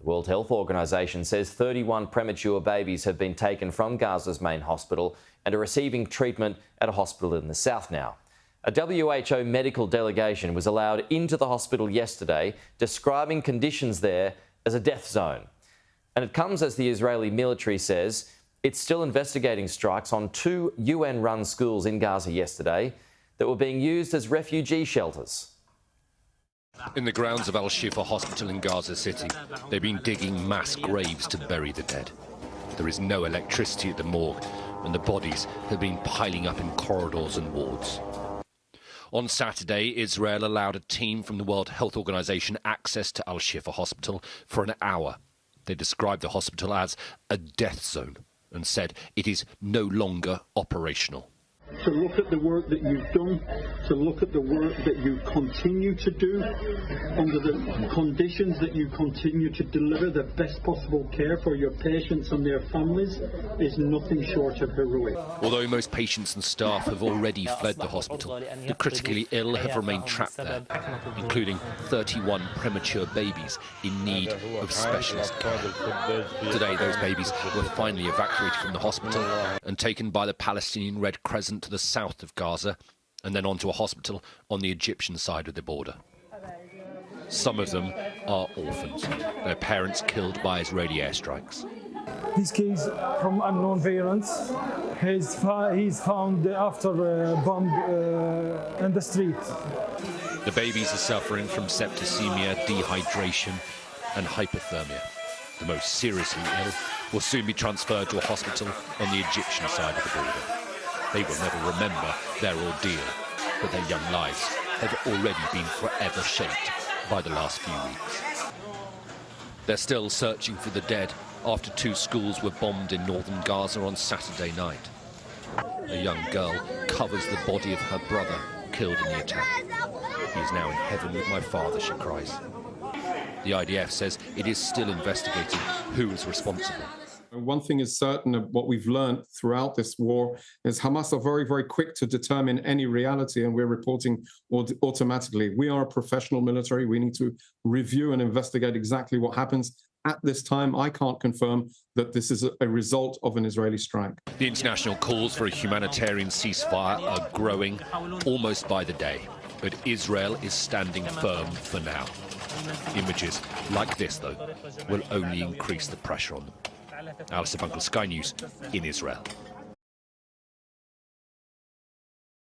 The World Health Organization says 31 premature babies have been taken from Gaza's main hospital and are receiving treatment at a hospital in the south now. A WHO medical delegation was allowed into the hospital yesterday, describing conditions there as a death zone. And it comes as the Israeli military says it's still investigating strikes on 2 UN-run schools in Gaza yesterday that were being used as refugee shelters. In the grounds of Al-Shifa Hospital in Gaza City, they've been digging mass graves to bury the dead. There is no electricity at the morgue, and the bodies have been piling up in corridors and wards. On Saturday, Israel allowed a team from the World Health Organization access to Al-Shifa Hospital for an hour. They described the hospital as a death zone and said it is no longer operational. To look at the work that you've done, to look at the work that you continue to do, under the conditions that you continue to deliver the best possible care for your patients and their families, is nothing short of heroic. Although most patients and staff have already fled the hospital, the critically ill have remained trapped there, including 31 premature babies in need of specialist care. Today, those babies were finally evacuated from the hospital and taken by the Palestinian Red Crescent to the south of Gaza and then onto a hospital on the Egyptian side of the border. Some of them are orphans, their parents killed by Israeli airstrikes. This case from unknown violence, he's found after a bomb in the street. The babies are suffering from septicemia, dehydration and hypothermia. The most seriously ill will soon be transferred to a hospital on the Egyptian side of the border. They will never remember their ordeal, but their young lives have already been forever shaped by the last few weeks. They're still searching for the dead after 2 schools were bombed in northern Gaza on Saturday night. A young girl covers the body of her brother killed in the attack. He is now in heaven with my father, she cries. The IDF says it is still investigating who is responsible. One thing is certain of what we've learned throughout this war is Hamas are very, very quick to determine any reality, and we're reporting automatically. We are a professional military. We need to review and investigate exactly what happens. At this time, I can't confirm that this is a result of an Israeli strike. The international calls for a humanitarian ceasefire are growing almost by the day, but Israel is standing firm for now. Images like this, though, will only increase the pressure on them. Alistair Bunkle, Sky News in Israel.